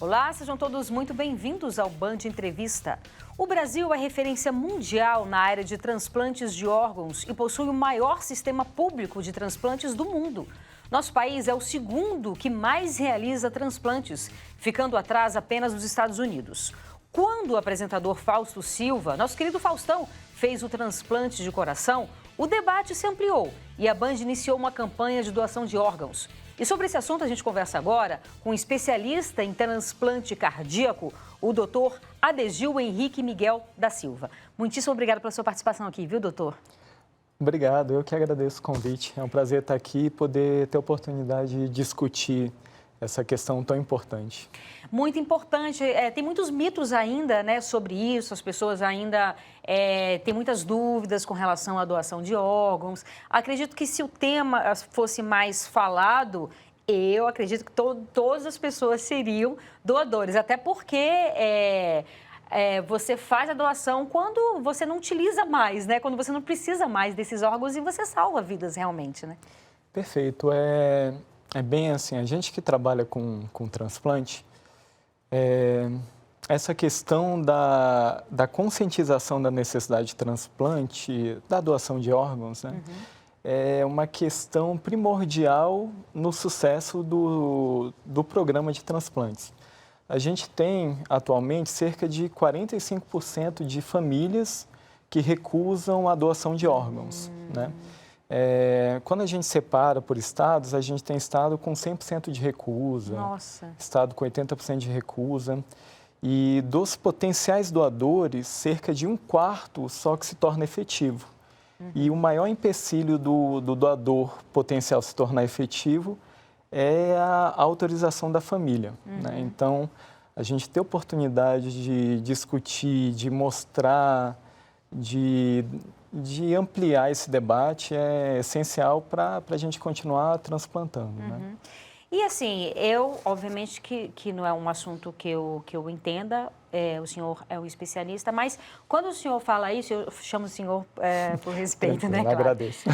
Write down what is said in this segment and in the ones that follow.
Olá, sejam todos muito bem-vindos ao Band Entrevista. O Brasil é referência mundial na área de transplantes de órgãos e possui o maior sistema público de transplantes do mundo. Nosso país é o segundo que mais realiza transplantes, ficando atrás apenas dos Estados Unidos. Quando o apresentador Fausto Silva, nosso querido Faustão, fez o transplante de coração, o debate se ampliou e a Band iniciou uma campanha de doação de órgãos. E sobre esse assunto a gente conversa agora com um especialista em transplante cardíaco, o doutor Adegil Henrique Miguel da Silva. Muitíssimo obrigada pela sua participação aqui, viu, doutor? Obrigado, eu que agradeço o convite. É um prazer estar aqui e poder ter a oportunidade de discutir essa questão tão importante. Muito importante. Tem muitos mitos ainda, né, sobre isso. As pessoas ainda têm muitas dúvidas com relação à doação de órgãos. Acredito que se o tema fosse mais falado, eu acredito que todas as pessoas seriam doadores. Até porque você faz a doação quando você não utiliza mais, né? Quando você não precisa mais desses órgãos e você salva vidas realmente, né? Perfeito. É bem assim, a gente que trabalha com transplante, essa questão da conscientização da necessidade de transplante, da doação de órgãos, né? Uhum. É uma questão primordial no sucesso do programa de transplantes. A gente tem, atualmente, cerca de 45% de famílias que recusam a doação de órgãos, né? Quando a gente separa por estados, a gente tem estado com 100% de recusa, Nossa. Estado com 80% de recusa. E dos potenciais doadores, cerca de 1/4 só que se torna efetivo. Uhum. E o maior empecilho do doador potencial se tornar efetivo é a autorização da família, né? Então, a gente ter oportunidade de discutir, de mostrar, de ampliar esse debate é essencial para a gente continuar transplantando, né? E assim, obviamente que não é um assunto que eu entenda, o senhor é um especialista, mas quando o senhor fala isso, eu chamo o senhor por respeito, né? Claro. Agradeço.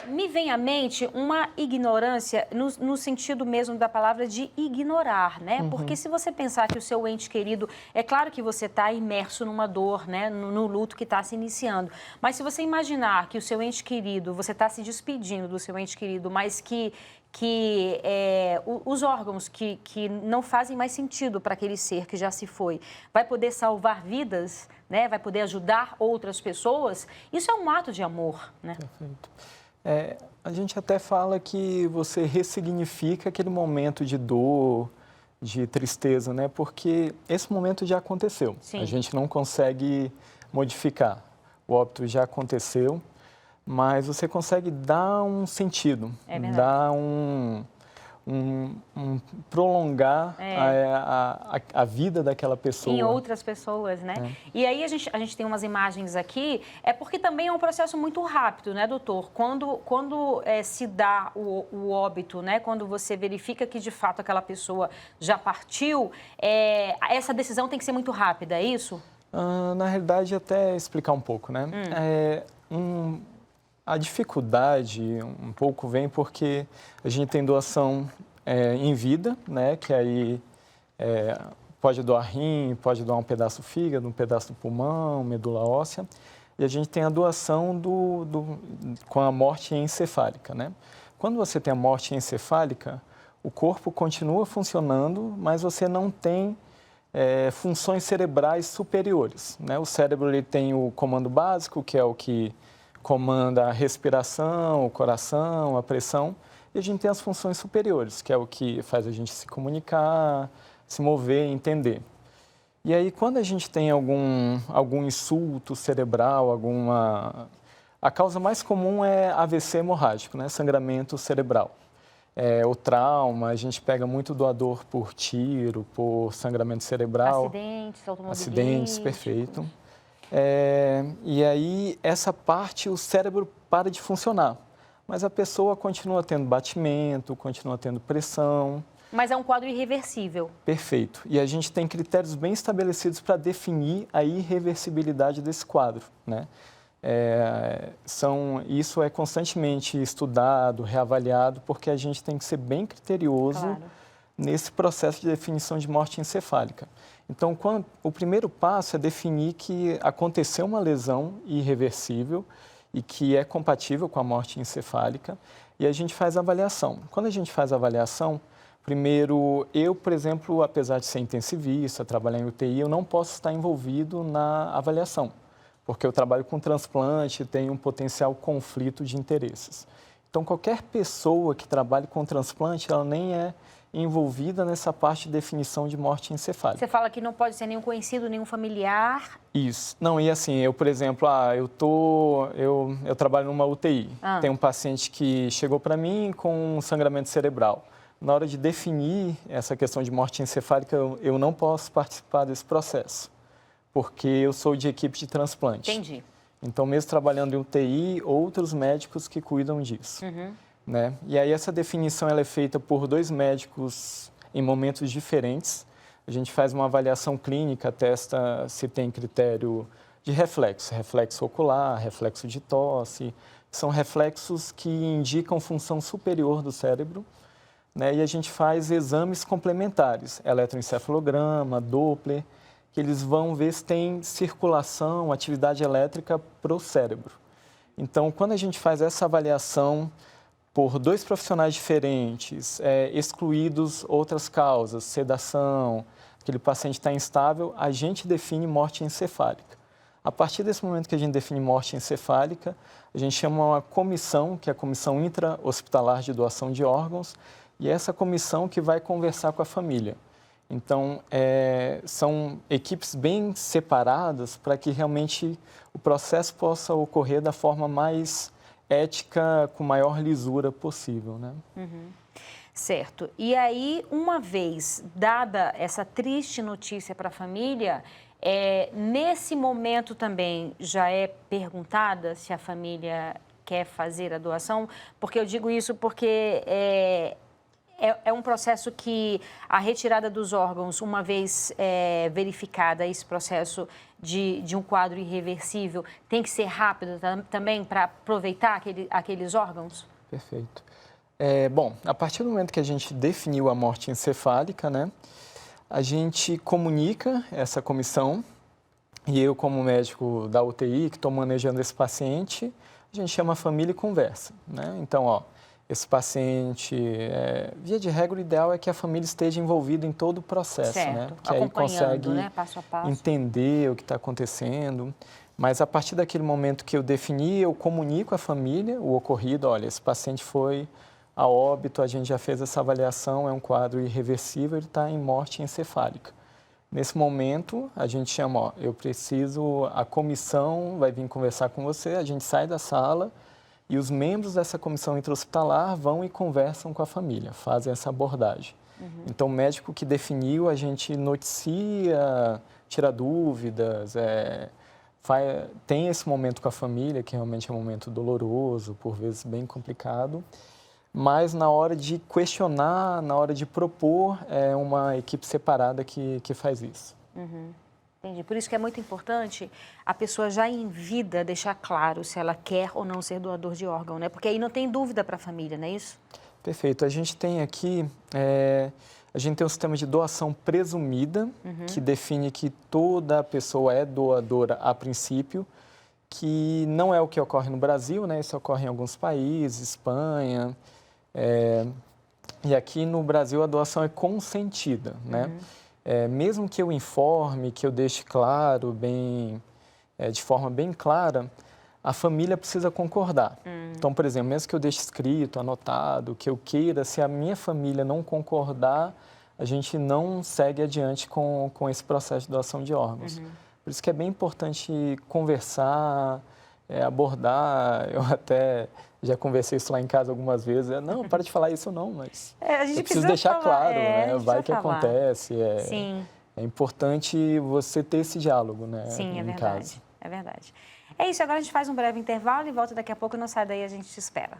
Me vem à mente uma ignorância no sentido mesmo da palavra de ignorar, né? Porque se você pensar que o seu ente querido, é claro que você está imerso numa dor, né? No luto que está se iniciando, mas se você imaginar que o seu ente querido, você está se despedindo do seu ente querido, mas que os órgãos que não fazem mais sentido para aquele ser que já se foi, vai poder salvar vidas, né? Vai poder ajudar outras pessoas, isso é um ato de amor, né? Perfeito. A gente até fala que você ressignifica aquele momento de dor, de tristeza, né? Porque esse momento já aconteceu. Sim. A gente não consegue modificar. O óbito já aconteceu. Mas você consegue dar um sentido, dar prolongar a vida daquela pessoa. Em outras pessoas, né? E aí a gente tem umas imagens aqui, porque também é um processo muito rápido, né, doutor? Quando se dá o óbito, né? Quando você verifica que de fato aquela pessoa já partiu, essa decisão tem que ser muito rápida, é isso? Na realidade, até explicar um pouco, né? A dificuldade um pouco vem porque a gente tem doação em vida, né? Que aí pode doar rim, pode doar um pedaço do fígado, um pedaço do pulmão, medula óssea. E a gente tem a doação com a morte encefálica, né? Quando você tem a morte encefálica, o corpo continua funcionando, mas você não tem funções cerebrais superiores, né? O cérebro ele tem o comando básico, que é o que comanda a respiração, o coração, a pressão, e a gente tem as funções superiores, que é o que faz a gente se comunicar, se mover, entender. E aí, quando a gente tem algum insulto cerebral, a causa mais comum é AVC hemorrágico, né? Sangramento cerebral. O trauma, a gente pega muito doador por tiro, por sangramento cerebral. Acidentes, automobilísticos. Acidentes, perfeito. E aí, essa parte, o cérebro para de funcionar. Mas a pessoa continua tendo batimento, continua tendo pressão. Mas é um quadro irreversível. Perfeito. E a gente tem critérios bem estabelecidos para definir a irreversibilidade desse quadro, né? Isso é constantemente estudado, reavaliado, porque a gente tem que ser bem criterioso nesse processo de definição de morte encefálica. Então, o primeiro passo é definir que aconteceu uma lesão irreversível e que é compatível com a morte encefálica, e a gente faz a avaliação. Quando a gente faz a avaliação, primeiro, eu, por exemplo, apesar de ser intensivista, trabalhar em UTI, eu não posso estar envolvido na avaliação, porque eu trabalho com transplante e tenho um potencial conflito de interesses. Então, qualquer pessoa que trabalhe com transplante, ela nem é envolvida nessa parte de definição de morte encefálica. Você fala que não pode ser nenhum conhecido, nenhum familiar? Isso. Não, e assim, eu, por exemplo, eu trabalho numa UTI. Tem um paciente que chegou para mim com um sangramento cerebral. Na hora de definir essa questão de morte encefálica, eu não posso participar desse processo, porque eu sou de equipe de transplante. Entendi. Então, mesmo trabalhando em UTI, outros médicos que cuidam disso. Né? E aí essa definição ela é feita por 2 médicos em momentos diferentes. A gente faz uma avaliação clínica, testa se tem critério de reflexo ocular, reflexo de tosse. São reflexos que indicam função superior do cérebro. Né? E a gente faz exames complementares, eletroencefalograma, Doppler, que eles vão ver se tem circulação, atividade elétrica para o cérebro. Então, quando a gente faz essa avaliação por 2 profissionais diferentes, excluídos outras causas, sedação, aquele paciente está instável, a gente define morte encefálica. A partir desse momento que a gente define morte encefálica, a gente chama uma comissão, que é a Comissão Intra-Hospitalar de Doação de Órgãos, e é essa comissão que vai conversar com a família. Então, são equipes bem separadas para que realmente o processo possa ocorrer da forma mais ética, com maior lisura possível, né? Certo. E aí, uma vez dada essa triste notícia para a família, nesse momento também já é perguntada se a família quer fazer a doação? Porque eu digo isso porque é um processo que a retirada dos órgãos, uma vez verificada esse processo de um quadro irreversível, tem que ser rápido também para aproveitar aqueles órgãos? Perfeito. Bom, a partir do momento que a gente definiu a morte encefálica, né, a gente comunica essa comissão e eu, como médico da UTI que estou manejando esse paciente, a gente chama a família e conversa, né? Então, esse paciente, via de regra, o ideal é que a família esteja envolvida em todo o processo, certo. Né? Que aí consegue, né? Passo a passo, entender o que está acontecendo. Mas a partir daquele momento que eu defini, eu comunico à família o ocorrido. Olha, esse paciente foi a óbito, a gente já fez essa avaliação, é um quadro irreversível, ele está em morte encefálica. Nesse momento, a gente chama, a comissão vai vir conversar com você, a gente sai da sala, e os membros dessa comissão intra-hospitalar vão e conversam com a família, fazem essa abordagem. Então, o médico que definiu, a gente noticia, tira dúvidas, tem esse momento com a família, que realmente é um momento doloroso, por vezes bem complicado, mas na hora de questionar, na hora de propor, é uma equipe separada que faz isso. Entendi. Por isso que é muito importante a pessoa já em vida deixar claro se ela quer ou não ser doador de órgão, né? Porque aí não tem dúvida para a família, não é isso? Perfeito. A gente tem aqui, a gente tem um sistema de doação presumida, que define que toda pessoa é doadora a princípio, que não é o que ocorre no Brasil, né? Isso ocorre em alguns países, Espanha, e aqui no Brasil a doação é consentida, né? Mesmo que eu informe, que eu deixe claro, de forma bem clara, a família precisa concordar. Então, por exemplo, mesmo que eu deixe escrito, anotado, que eu queira, se a minha família não concordar, a gente não segue adiante com esse processo de doação de órgãos. Por isso que é bem importante conversar, abordar. Eu até já conversei isso lá em casa algumas vezes. Não, para de falar isso não, mas a gente eu preciso deixar claro, né? Vai que falar. acontece. Sim. É importante você ter esse diálogo, né? Sim, em verdade. casa. É verdade. É isso, agora a gente faz um breve intervalo e volta daqui a pouco. Não sai daí, a gente te espera.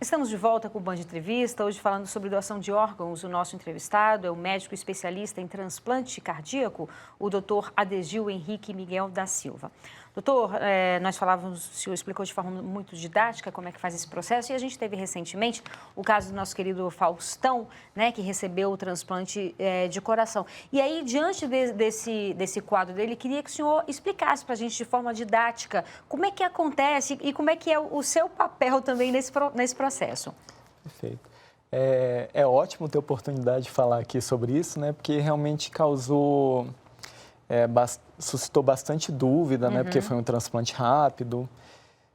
Estamos de volta com o Band Entrevista, hoje falando sobre doação de órgãos. O nosso entrevistado é o médico especialista em transplante cardíaco, o Dr. Adegil Henrique Miguel da Silva. Doutor, nós falávamos, o senhor explicou de forma muito didática como é que faz esse processo, e a gente teve recentemente o caso do nosso querido Faustão, né, que recebeu o transplante de coração. E aí, diante desse quadro dele, queria que o senhor explicasse para a gente de forma didática como é que acontece e como é que é o seu papel também nesse processo. Perfeito. É ótimo ter a oportunidade de falar aqui sobre isso, né, porque realmente causou... suscitou bastante dúvida, né? Porque foi um transplante rápido.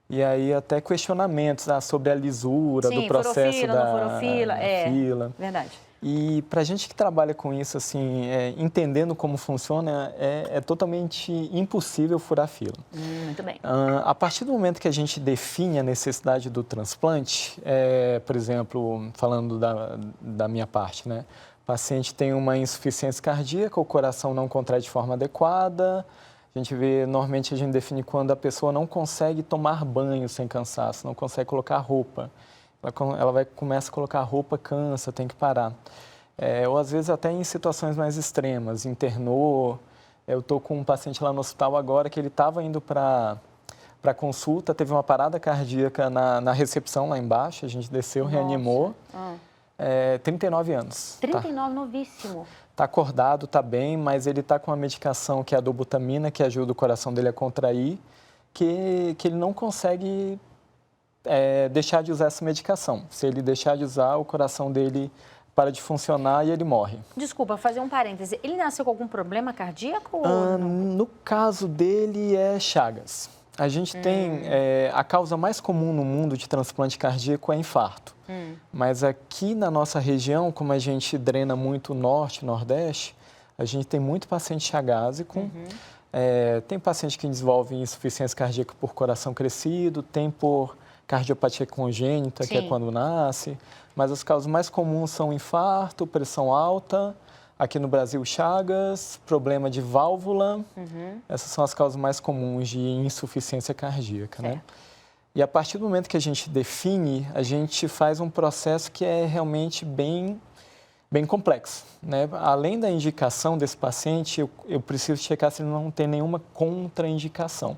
E aí até questionamentos sobre a lisura do processo da fila. Verdade. E para a gente que trabalha com isso, assim, entendendo como funciona, é totalmente impossível furar fila. Muito bem. A partir do momento que a gente define a necessidade do transplante, por exemplo, falando da minha parte, né? O paciente tem uma insuficiência cardíaca, o coração não contrai de forma adequada. A gente vê, normalmente a gente define quando a pessoa não consegue tomar banho sem cansaço, não consegue colocar roupa. Ela começa a colocar roupa, cansa, tem que parar. Ou às vezes até em situações mais extremas, internou. Eu estou com um paciente lá no hospital agora que ele estava indo para consulta, teve uma parada cardíaca na recepção lá embaixo, a gente desceu, reanimou. 39 anos. 39, novíssimo. Está acordado, está bem, mas ele está com uma medicação que é a dobutamina, que ajuda o coração dele a contrair, que ele não consegue deixar de usar essa medicação. Se ele deixar de usar, o coração dele para de funcionar e ele morre. Desculpa, fazer um parêntese. Ele nasceu com algum problema cardíaco? Ou não? No caso dele, é Chagas. A gente tem, a causa mais comum no mundo de transplante cardíaco é infarto. Mas aqui na nossa região, como a gente drena muito norte, nordeste, a gente tem muito paciente chagásico. Tem paciente que desenvolve insuficiência cardíaca por coração crescido, tem por cardiopatia congênita, Sim. que é quando nasce. Mas as causas mais comuns são infarto, pressão alta. Aqui no Brasil, Chagas, problema de válvula. Essas são as causas mais comuns de insuficiência cardíaca, né? E a partir do momento que a gente define, a gente faz um processo que é realmente bem complexo, né? Além da indicação desse paciente, eu preciso checar se ele não tem nenhuma contraindicação.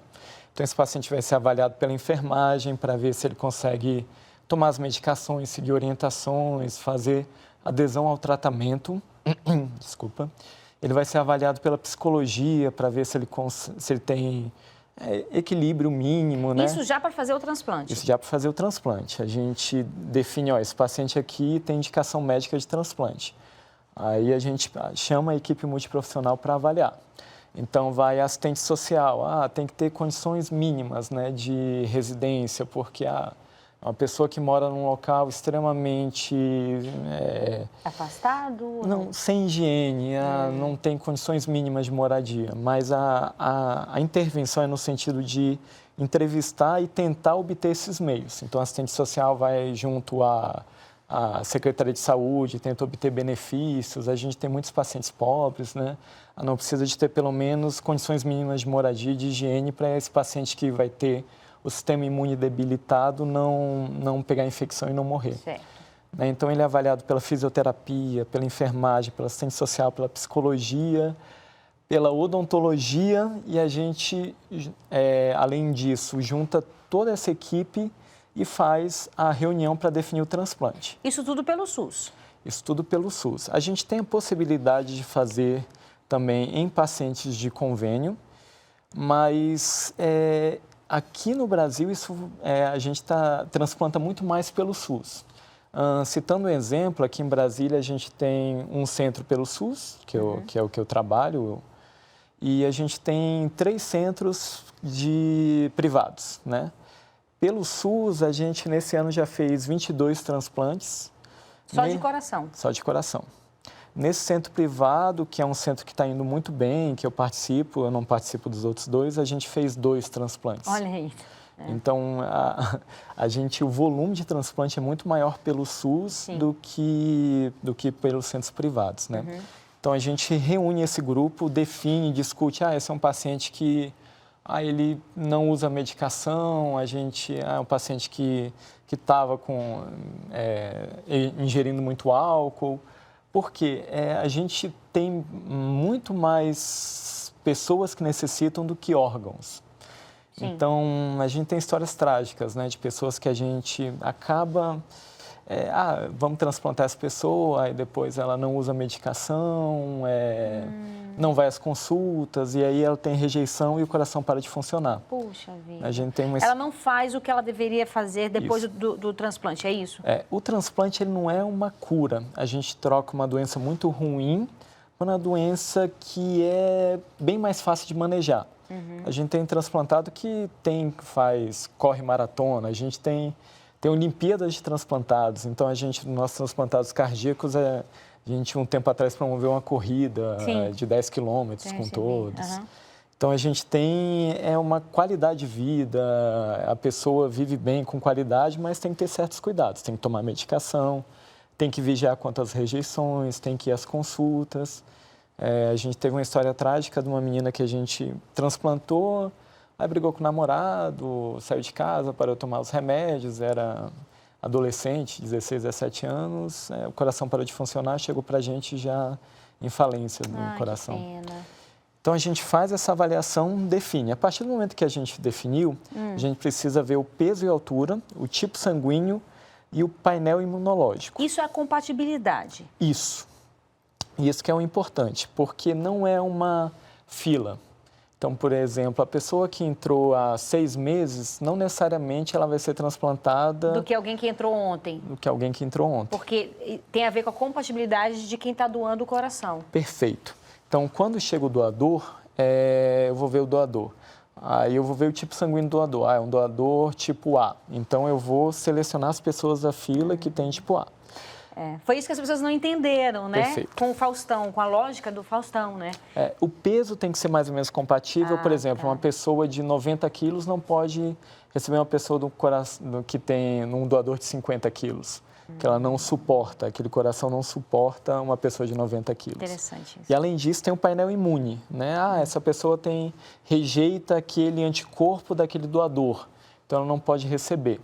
Então, esse paciente vai ser avaliado pela enfermagem para ver se ele consegue tomar as medicações, seguir orientações, fazer adesão ao tratamento. Desculpa. Ele vai ser avaliado pela psicologia para ver se ele tem equilíbrio mínimo, né? Isso já para fazer o transplante? Isso já para fazer o transplante. A gente define, esse paciente aqui tem indicação médica de transplante. Aí a gente chama a equipe multiprofissional para avaliar. Então, vai assistente social. Tem que ter condições mínimas, né, de residência, porque uma pessoa que mora num local extremamente... afastado? Não, sem higiene, não tem condições mínimas de moradia. Mas a intervenção é no sentido de entrevistar e tentar obter esses meios. Então, a assistente social vai junto à Secretaria de Saúde, tenta obter benefícios. A gente tem muitos pacientes pobres, né? Não precisa de ter pelo menos condições mínimas de moradia e de higiene para esse paciente que vai ter o sistema imune debilitado não pegar infecção e não morrer. Certo. Então, ele é avaliado pela fisioterapia, pela enfermagem, pela assistente social, pela psicologia, pela odontologia, e a gente, além disso, junta toda essa equipe e faz a reunião para definir o transplante. Isso tudo pelo SUS? Isso tudo pelo SUS. A gente tem a possibilidade de fazer também em pacientes de convênio, mas aqui no Brasil a gente transplanta muito mais pelo SUS. Citando um exemplo, aqui em Brasília a gente tem um centro pelo SUS, que é o que eu trabalho, e a gente tem 3 centros privados, né? Pelo SUS, a gente nesse ano já fez 22 transplantes. Só de coração? Só de coração. Nesse centro privado, que é um centro que está indo muito bem, que eu não participo dos outros 2, a gente fez 2 transplantes. Olha aí. Então, o volume de transplante é muito maior pelo SUS do que pelos centros privados, né? Então, a gente reúne esse grupo, define, discute, esse é um paciente que ele não usa medicação, é um paciente que que estava ingerindo muito álcool, porque a gente tem muito mais pessoas que necessitam do que órgãos. Sim. Então, a gente tem histórias trágicas, né, de pessoas que a gente acaba... vamos transplantar essa pessoa, aí depois ela não usa medicação, não vai às consultas, e aí ela tem rejeição e o coração para de funcionar. Puxa vida. A gente tem Ela não faz o que ela deveria fazer depois do transplante, é isso? O transplante ele não é uma cura. A gente troca uma doença muito ruim por uma doença que é bem mais fácil de manejar. Uhum. A gente tem transplantado que corre maratona, a gente tem Olimpíadas de transplantados, então nossos transplantados cardíacos, a gente um tempo atrás promoveu uma corrida de 10 quilômetros com todos. Uhum. Então a gente tem uma qualidade de vida, a pessoa vive bem com qualidade, mas tem que ter certos cuidados, tem que tomar medicação, tem que vigiar quanto às rejeições, tem que ir às consultas. A gente teve uma história trágica de uma menina que a gente transplantou, aí brigou com o namorado, saiu de casa, parou de tomar os remédios, era adolescente, 16, 17 anos, o coração parou de funcionar, chegou para a gente já em falência do coração. Que pena. Então, a gente faz essa avaliação, define. A partir do momento que a gente definiu, a gente precisa ver o peso e a altura, o tipo sanguíneo e o painel imunológico. Isso é a compatibilidade? Isso. Isso que é o importante, porque não é uma fila. Então, por exemplo, a pessoa que entrou há 6 meses, não necessariamente ela vai ser transplantada... Do que alguém que entrou ontem. Do que alguém que entrou ontem. Porque tem a ver com a compatibilidade de quem está doando o coração. Perfeito. Então, quando chega o doador, eu vou ver o doador. Aí eu vou ver o tipo sanguíneo do doador. É um doador tipo A. Então, eu vou selecionar as pessoas da fila que tem tipo A. Foi isso que as pessoas não entenderam, né? Perfeito. Com o Faustão, com a lógica do Faustão, né? O peso tem que ser mais ou menos compatível. Por exemplo, uma pessoa de 90 quilos não pode receber uma pessoa que tem um doador de 50 quilos. Que ela não suporta, aquele coração não suporta uma pessoa de 90 quilos. Interessante isso. E além disso, tem o painel imune, né? Essa pessoa rejeita aquele anticorpo daquele doador, então ela não pode receber.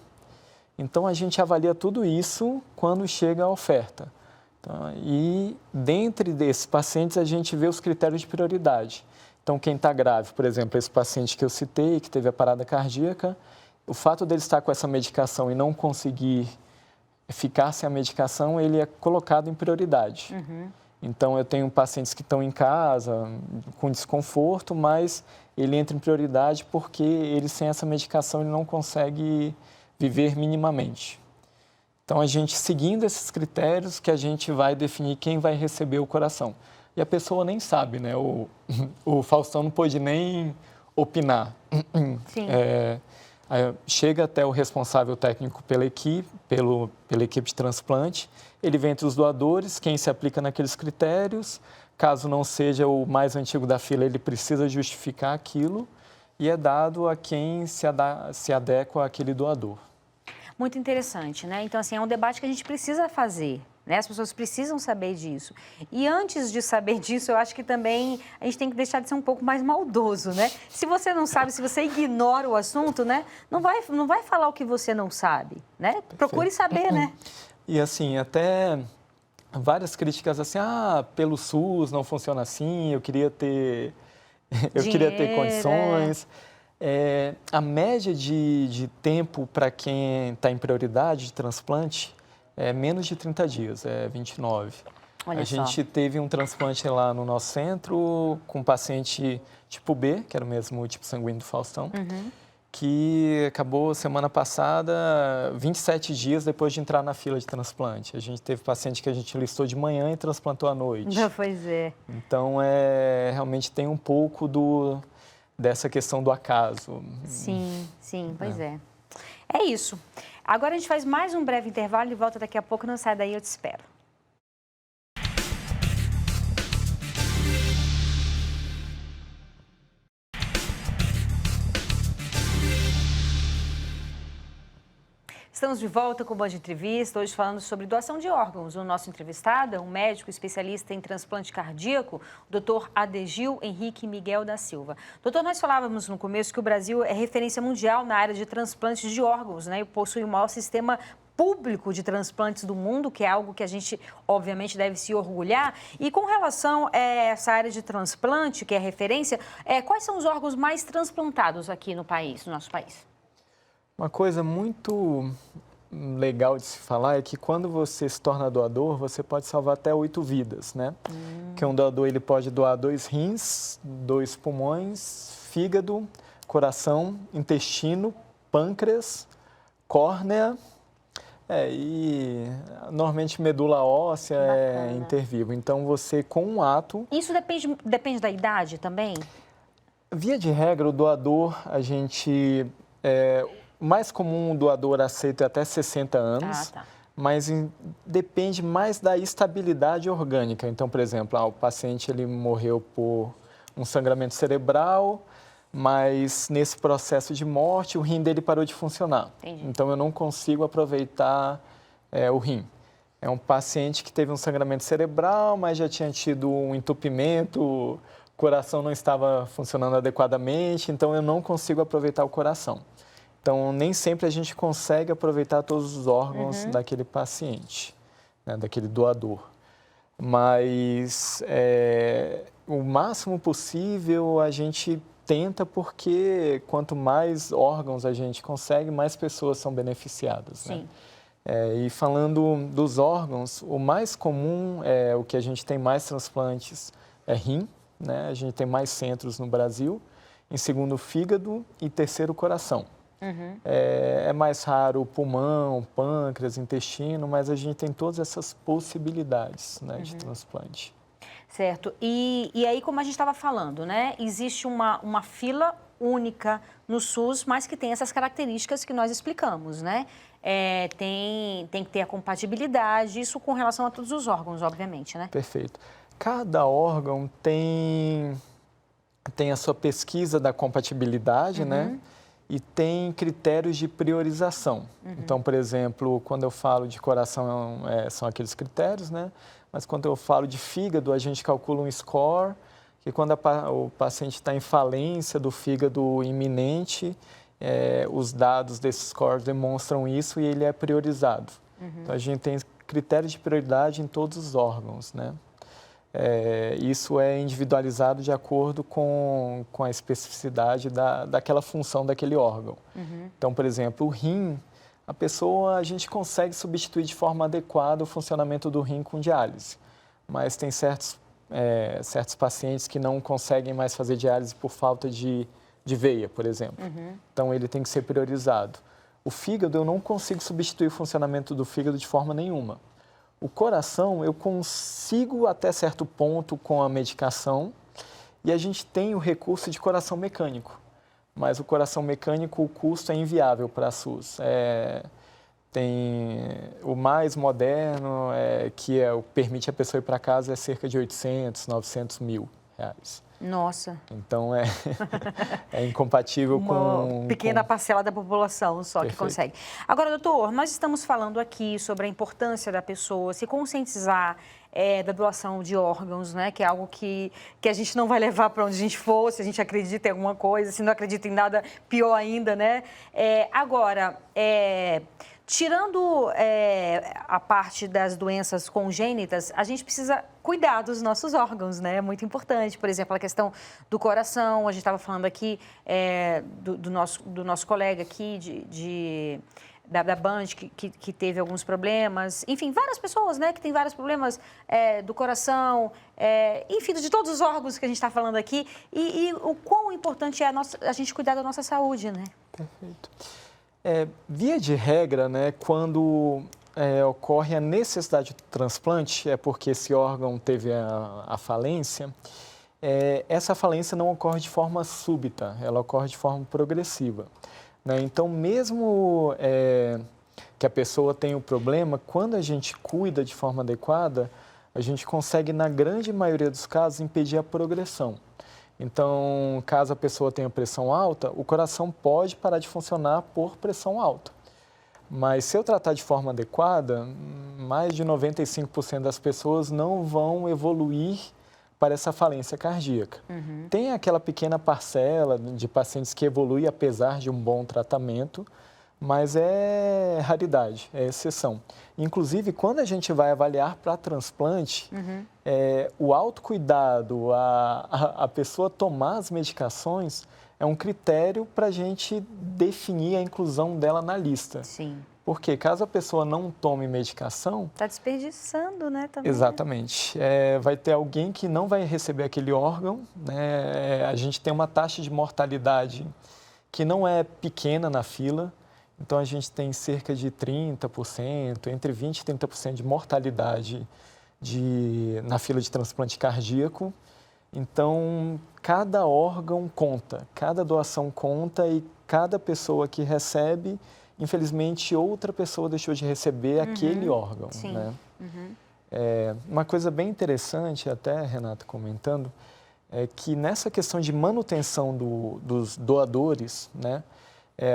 Então, a gente avalia tudo isso quando chega a oferta. Então, e, dentre desses pacientes, a gente vê os critérios de prioridade. Então, quem está grave, por exemplo, esse paciente que eu citei, que teve a parada cardíaca, o fato dele estar com essa medicação e não conseguir ficar sem a medicação, ele é colocado em prioridade. Uhum. Então, eu tenho pacientes que estão em casa, com desconforto, mas ele entra em prioridade porque ele, sem essa medicação, ele não consegue viver minimamente. Então, a gente, seguindo esses critérios, que a gente vai definir quem vai receber o coração. E a pessoa nem sabe, né? O Faustão não pôde nem opinar. Sim. Chega até o responsável técnico pela equipe de transplante, ele vem entre os doadores, quem se aplica naqueles critérios, caso não seja o mais antigo da fila, ele precisa justificar aquilo e é dado a quem se adequa àquele doador. Muito interessante, né? Então, assim, é um debate que a gente precisa fazer, né? As pessoas precisam saber disso. E antes de saber disso, eu acho que também a gente tem que deixar de ser um pouco mais maldoso, né? Se você não sabe, se você ignora o assunto, né? Não vai falar o que você não sabe, né? Procure saber, né? E assim, até várias críticas assim, pelo SUS não funciona assim, eu queria ter condições. A média de tempo para quem está em prioridade de transplante é menos de 30 dias, é 29. Olha a gente teve um transplante lá no nosso centro com um paciente tipo B, que era o mesmo tipo sanguíneo do Faustão, que acabou semana passada, 27 dias depois de entrar na fila de transplante. A gente teve paciente que a gente listou de manhã e transplantou à noite. Pois é. Então, realmente tem um pouco dessa questão do acaso. Sim, pois é. É isso. Agora a gente faz mais um breve intervalo e volta daqui a pouco. Não sai daí, eu te espero. estamos de volta com o Band Entrevista, hoje falando sobre doação de órgãos. O nosso entrevistado é um médico especialista em transplante cardíaco, o Dr. Adegil Henrique Miguel da Silva. Doutor, nós falávamos no começo que o Brasil é referência mundial na área de transplantes de órgãos, né? E possui o maior sistema público de transplantes do mundo, que é algo que a gente, obviamente, deve se orgulhar. E com relação a essa área de transplante, que é referência, quais são os órgãos mais transplantados aqui no país, no nosso país? Uma coisa muito legal de se falar é que quando você se torna doador, você pode salvar até 8 vidas, né? Que um doador ele pode doar 2 rins, 2 pulmões, fígado, coração, intestino, pâncreas, córnea e normalmente medula óssea é intervivo. Então você com um ato... Isso depende da idade também? Via de regra, o doador, a gente... O mais comum o doador aceita até 60 anos, mas depende mais da estabilidade orgânica. Então, por exemplo, o paciente ele morreu por um sangramento cerebral, mas nesse processo de morte o rim dele parou de funcionar. Entendi. Então, eu não consigo aproveitar o rim. É um paciente que teve um sangramento cerebral, mas já tinha tido um entupimento, o coração não estava funcionando adequadamente, então eu não consigo aproveitar o coração. Então, nem sempre a gente consegue aproveitar todos os órgãos daquele paciente, né, daquele doador. Mas, o máximo possível a gente tenta, porque quanto mais órgãos a gente consegue, mais pessoas são beneficiadas. Sim. Né? E falando dos órgãos, o mais comum, o que a gente tem mais transplantes é rim, né? A gente tem mais centros no Brasil. Em segundo, fígado e terceiro, coração. É mais raro o pulmão, pâncreas, intestino, mas a gente tem todas essas possibilidades, né, de transplante. Certo. E aí, como a gente estava falando, né, existe uma fila única no SUS, mas que tem essas características que nós explicamos, né? Tem que ter a compatibilidade, isso com relação a todos os órgãos, obviamente, né? Perfeito. Cada órgão tem a sua pesquisa da compatibilidade, né? E tem critérios de priorização. Então, por exemplo, quando eu falo de coração, são aqueles critérios, né? Mas quando eu falo de fígado, a gente calcula um score, que quando o paciente está em falência do fígado iminente, os dados desse score demonstram isso e ele é priorizado. Então, a gente tem critérios de prioridade em todos os órgãos, né? Isso é individualizado de acordo com a especificidade daquela função daquele órgão. Então, por exemplo, o rim, a gente consegue substituir de forma adequada o funcionamento do rim com diálise, mas tem certos pacientes que não conseguem mais fazer diálise por falta de veia, por exemplo. Então, ele tem que ser priorizado. O fígado, eu não consigo substituir o funcionamento do fígado de forma nenhuma. O coração, eu consigo até certo ponto com a medicação e a gente tem o recurso de coração mecânico. Mas o coração mecânico, o custo é inviável para a SUS. Tem o mais moderno, que permite a pessoa ir para casa, é cerca de 800, 900 mil reais. Nossa. Então, é incompatível uma pequena parcela da população só. Perfeito. Que consegue. Agora, doutor, nós estamos falando aqui sobre a importância da pessoa se conscientizar da doação de órgãos, né? Que é algo que a gente não vai levar para onde a gente for, se a gente acredita em alguma coisa, se não acredita em nada, pior ainda, né? Agora, tirando a parte das doenças congênitas, a gente precisa cuidar dos nossos órgãos, né? É muito importante. Por exemplo, a questão do coração, a gente estava falando aqui do nosso colega aqui da Band, que teve alguns problemas. Enfim, várias pessoas, né, que têm vários problemas do coração, enfim, de todos os órgãos que a gente está falando aqui. E o quão importante é a gente cuidar da nossa saúde, né? Perfeito. Via de regra, né, quando ocorre a necessidade de transplante, é porque esse órgão teve a falência, essa falência não ocorre de forma súbita, ela ocorre de forma progressiva. Né? Então, mesmo que a pessoa tenha o problema, quando a gente cuida de forma adequada, a gente consegue, na grande maioria dos casos, impedir a progressão. Então, caso a pessoa tenha pressão alta, o coração pode parar de funcionar por pressão alta. Mas se eu tratar de forma adequada, mais de 95% das pessoas não vão evoluir para essa falência cardíaca. Tem aquela pequena parcela de pacientes que evolui apesar de um bom tratamento, mas é raridade, é exceção. Inclusive, quando a gente vai avaliar para transplante, o autocuidado, a pessoa tomar as medicações, é um critério para a gente definir a inclusão dela na lista. Sim. Porque caso a pessoa não tome medicação... Está desperdiçando, né? Também, exatamente. Vai ter alguém que não vai receber aquele órgão, né? A gente tem uma taxa de mortalidade que não é pequena na fila. Então, a gente tem cerca de 30%, entre 20% e 30% de mortalidade na fila de transplante cardíaco. Então, cada órgão conta, cada doação conta e cada pessoa que recebe, infelizmente, outra pessoa deixou de receber aquele órgão. Sim. Né? Uma coisa bem interessante, até, Renata, comentando, é que nessa questão de manutenção dos doadores, né,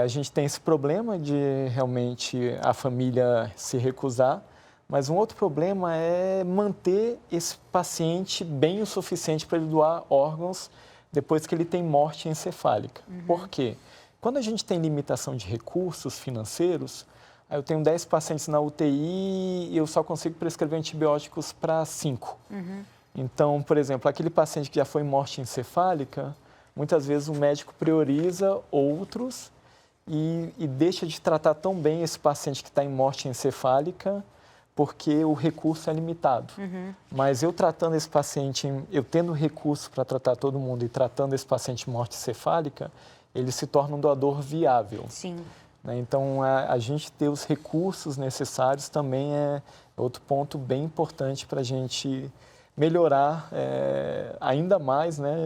a gente tem esse problema de realmente a família se recusar, mas um outro problema é manter esse paciente bem o suficiente para ele doar órgãos depois que ele tem morte encefálica. Por quê? Quando a gente tem limitação de recursos financeiros, eu tenho 10 pacientes na UTI e eu só consigo prescrever antibióticos para 5. Então, por exemplo, aquele paciente que já foi morte encefálica, muitas vezes o médico prioriza outros e deixa de tratar tão bem esse paciente que está em morte encefálica porque o recurso é limitado. Mas eu tratando esse paciente, eu tendo recurso para tratar todo mundo e tratando esse paciente em morte encefálica, ele se torna um doador viável. Sim. Né? Então, a gente ter os recursos necessários também é outro ponto bem importante para a gente melhorar ainda mais, né,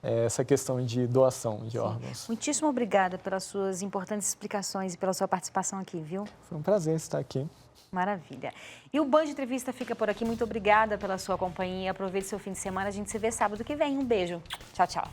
essa questão de doação de órgãos. Muitíssimo obrigada pelas suas importantes explicações e pela sua participação aqui, viu? Foi um prazer estar aqui. Maravilha. E o Band Entrevista fica por aqui. Muito obrigada pela sua companhia. Aproveite seu fim de semana. A gente se vê sábado que vem. Um beijo. Tchau, tchau.